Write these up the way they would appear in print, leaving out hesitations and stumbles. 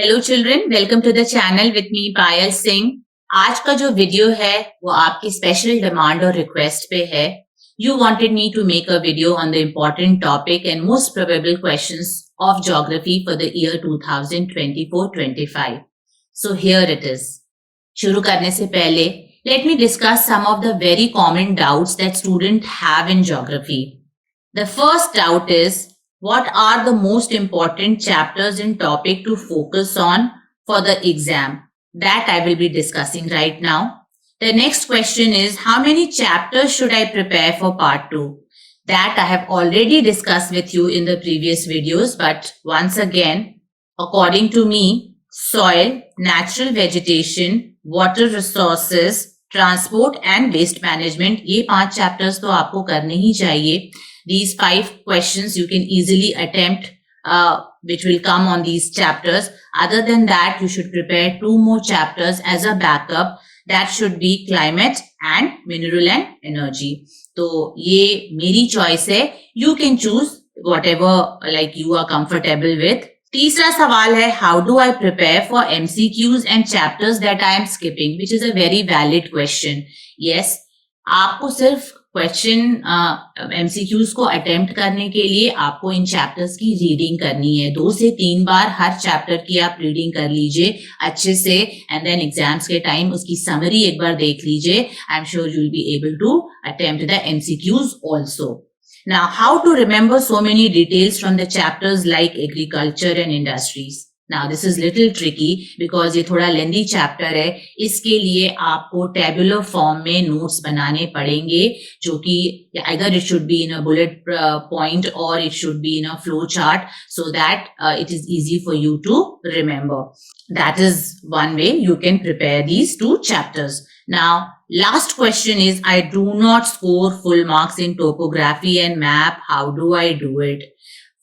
Hello children, welcome to the channel with me Payal Singh. आज का जो वीडियो है वो आपकी स्पेशल डिमांड और रिक्वेस्ट पे है। You wanted me to make a video on the important topic and most probable questions of geography for the year 2024-25। So here it is. शुरू करने से पहले let me discuss some of the very common doubts that student have in geography. The first doubt is, what are the most important chapters and topic to focus on for the exam? That I will be discussing right now. The next question is, how many chapters should I prepare for part 2? That I have already discussed with you in the previous videos, but once again, according to me, soil, natural vegetation, water resources, transport and waste management, ये 5 chapters तो आपको करने ही चाहिए. These 5 questions you can easily attempt, which will come on these chapters. Other than that, you should prepare 2 more chapters as a backup. That should be climate and mineral and energy. तो ये मेरी choice है. You can choose whatever like you are comfortable with. तीसरा सवाल है, how do I prepare for MCQs and chapters that I am skipping, which is a very valid question. Yes, आपको सिर्फ question MCQs को attempt करने के लिए आपको इन चैप्टर्स की रीडिंग करनी है. 2 से 3 बार हर चैप्टर की आप रीडिंग कर लीजिए अच्छे से, एंड देन एग्जाम्स के टाइम उसकी समरी एक बार देख लीजिए. I am sure you will be able to attempt the MCQs also. Now, how to remember so many details from the chapters like agriculture and industries? Now, this is little tricky because ये थोड़ा lengthy chapter है. इसके लिए आपको tabular form में notes बनाने पड़ेंगे, जो कि either it should be in a bullet point or it should be in a flow chart so that it is easy for you to remember. That is one way you can prepare these 2 chapters. Now, last question is, I do not score full marks in topography and map. How do I do it?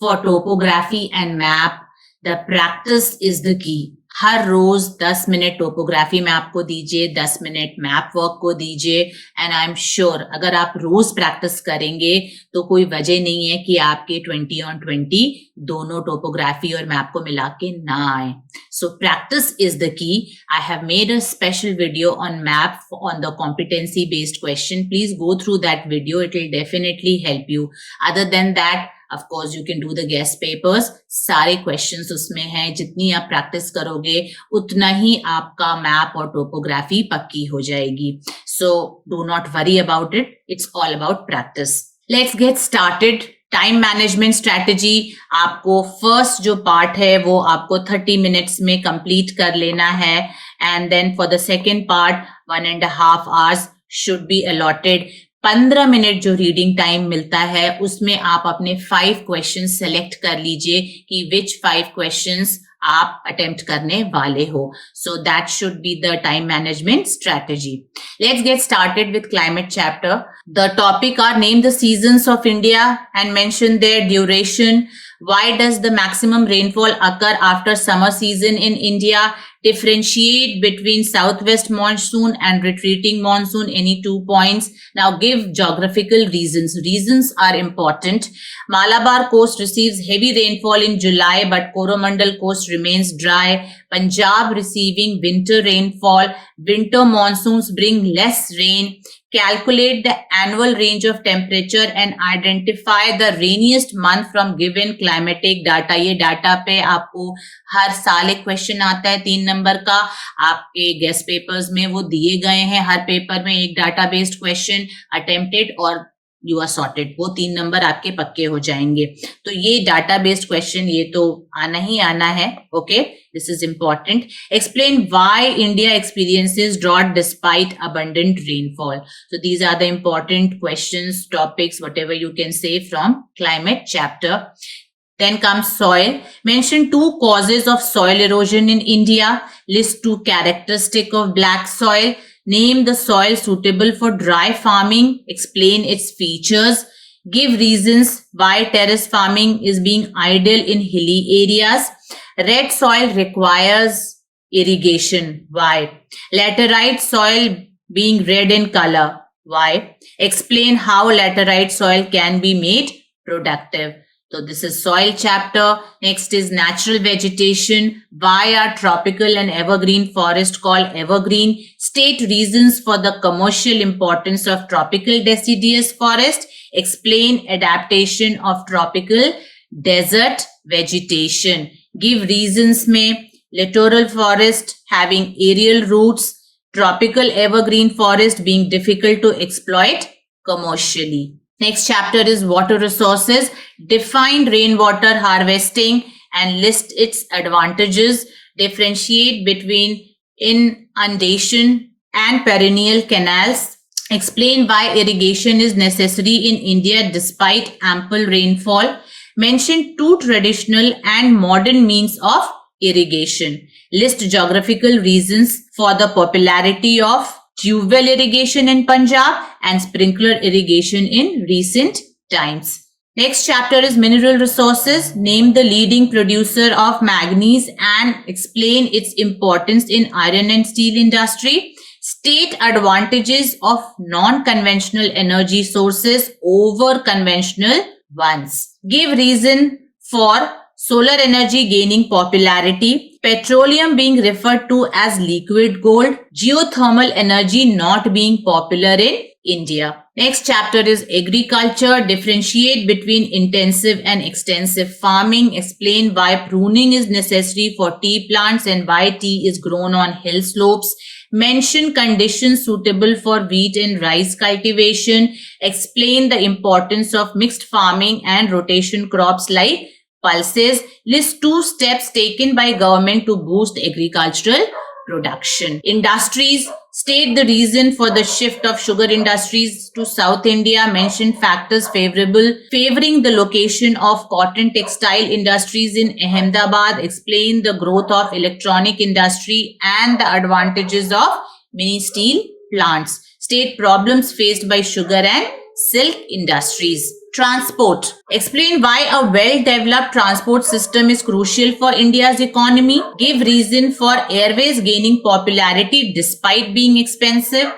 For topography and map, the practice is the key. हर रोज 10 minute topography में आपको दीजिए, 10 minute map work को दीजिए, and I am sure अगर आप रोज practice करेंगे तो कोई वजह नहीं है कि आपके 20 on 20 दोनों टोपोग्राफी और मैप को मिला के ना आए. So practice is the key. I have made a special video on map on the competency based question. Please go through that video. It will definitely help you. Other than that, of course, you can do the guest papers. सारे questions उसमें हैं. जितनी आप practice करोगे उतना ही आपका map और topography पक्की हो जाएगी. So do not worry about it. It's all about practice. Let's get started. Time management strategy, आपको फर्स्ट जो पार्ट है वो आपको 30 मिनट्स में कंप्लीट कर लेना है, and then for the second part 1.5 hours should be allotted. 15 minute जो रीडिंग टाइम मिलता है उसमें आप अपने 5 क्वेश्चंस सेलेक्ट कर लीजिए कि विच 5 क्वेश्चंस आप अटेम्प्ट करने वाले हो. So that should be the time management strategy. Let's get started with climate chapter. The topic are name the seasons of India and mention their duration. Why does the maximum rainfall occur after summer season in India? Differentiate between southwest monsoon and retreating monsoon, any 2 points. Now give geographical reasons. Reasons are important. Malabar coast receives heavy rainfall in July, but Coromandel coast remains dry. Punjab receiving winter rainfall. Winter monsoons bring less rain. Calculate the annual range of temperature and identify the rainiest month from given climatic data. ये data पे आपको हर साल एक question आता है 3 number का, आपके guest papers में वो दिए गए हैं. हर पेपर में एक डाटा बेस्ड क्वेश्चन अटेम्प्टेड और यू आर सॉर्टेड. वो 3 नंबर आपके पक्के हो जाएंगे. तो ये डाटा बेस्ड क्वेश्चन ये तो आना ही आना है. Okay, this is important. Explain why India experiences drought despite abundant rainfall. So these are the important questions, topics, whatever you can say from climate chapter. Then comes soil. Mention 2 causes of soil erosion in India. List 2 characteristics of black soil. Name the soil suitable for dry farming. Explain its features. Give reasons why terrace farming is being ideal in hilly areas. Red soil requires irrigation. Why? Laterite soil being red in color. Why? Explain how laterite soil can be made productive. So this is soil chapter. Next is natural vegetation. Why are tropical and evergreen forest called evergreen? State reasons for the commercial importance of tropical deciduous forest. Explain adaptation of tropical desert vegetation. Give reasons में littoral forest having aerial roots, tropical evergreen forest being difficult to exploit commercially. Next chapter is water resources. Define rainwater harvesting and list its advantages. Differentiate between inundation and perennial canals. Explain why irrigation is necessary in India despite ample rainfall. Mention two traditional and modern means of irrigation. List geographical reasons for the popularity of tube well irrigation in Punjab and sprinkler irrigation in recent times. Next chapter is mineral resources. Name the leading producer of manganese and explain its importance in iron and steel industry. State advantages of non-conventional energy sources over conventional ones. Give reason for solar energy gaining popularity, petroleum being referred to as liquid gold, geothermal energy not being popular in India. Next chapter is agriculture. Differentiate between intensive and extensive farming. Explain why pruning is necessary for tea plants and why tea is grown on hill slopes. Mention conditions suitable for wheat and rice cultivation. Explain the importance of mixed farming and rotation crops like pulses. List two steps taken by government to boost agricultural production. Industries. State the reason for the shift of sugar industries to South India. Mention factors favoring the location of cotton textile industries in Ahmedabad. Explain the growth of electronic industry and the advantages of mini steel plants. State problems faced by sugar and silk industries. Transport. Explain why a well-developed transport system is crucial for India's economy. Give reason for airways gaining popularity despite being expensive.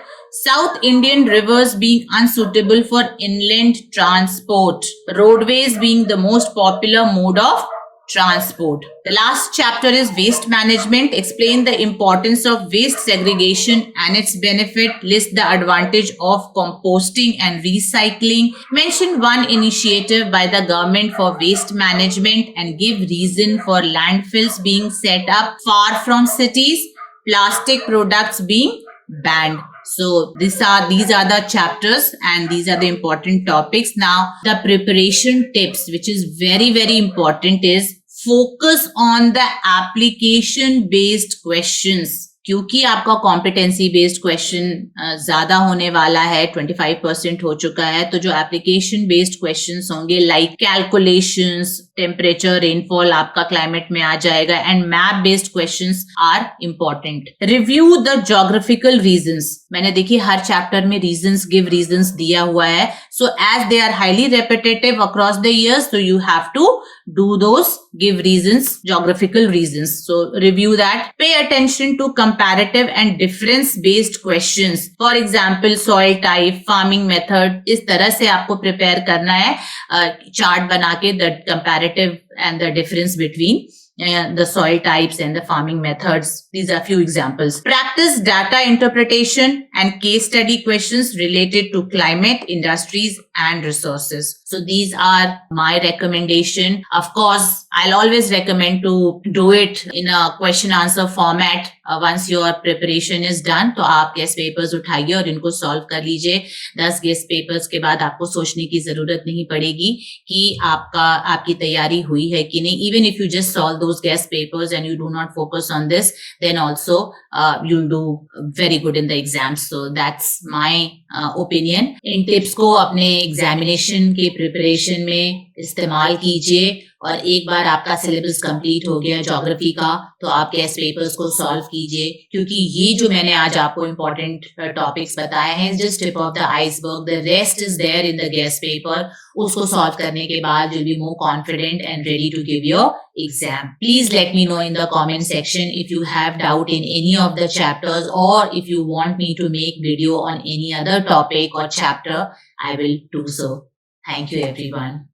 South Indian rivers being unsuitable for inland transport. Roadways being the most popular mode of transport. The last chapter is waste management. Explain the importance of waste segregation and its benefit. List the advantage of composting and recycling. Mention one initiative by the government for waste management and give reason for landfills being set up far from cities, plastic products being banned. So these are the chapters and these are the important topics. Now the preparation tips, which is very, very important, is focus on the application based questions. क्योंकि आपका competency based question ज्यादा होने वाला है, 25% हो चुका है, तो जो एप्लीकेशन बेस्ड क्वेश्चंस होंगे लाइक कैलकुलेशंस, टेम्परेचर, रेनफॉल आपका क्लाइमेट में आ जाएगा and map based questions are important. Review the geographical reasons. मैंने देखिए हर चैप्टर में रीजंस, गिव रीजंस दिया हुआ है. So as they are highly repetitive across the years, so you have to do those, give reasons, geographical reasons. So review that. Pay attention to comparative and difference based questions. For example, soil type, farming method. इस तरह से आपको prepare करना है chart बना के the comparative and the difference between the soil types and the farming methods. These are few examples. Practice data interpretation and case study questions related to climate, industries and resources. So these are my recommendation. Of course, I'll always recommend to do it in a question answer format. Once your preparation is done, तो आप guest papers उठाइए और इनको solve कर लीजिए. 10 guest papers के बाद आपको सोचने की जरूरत नहीं पड़ेगी कि आपकी तैयारी हुई है कि नहीं. Even if you just solve those guest papers and you do not focus on this, then also you'll do very good in the exams. So that's my opinion. In tips को अपने एग्जामिनेशन के preparation में इस्तेमाल कीजिए और एक बार आपका syllabus complete हो गया ज्योग्राफी का, तो आप गेस्ट पेपर्स को सॉल्व कीजिए, क्योंकि ये जो मैंने आज आपको इम्पोर्टेंट टॉपिक्स बताए हैं just tip of the iceberg. The rest is there in the guest paper. उसको सॉल्व करने के बाद you'll be more confident and ready to give your exam. Please let me know in the comment section if you have doubt in any of the chapters or if you want me to make video on any other topic or chapter. I will do so. Thank you everyone.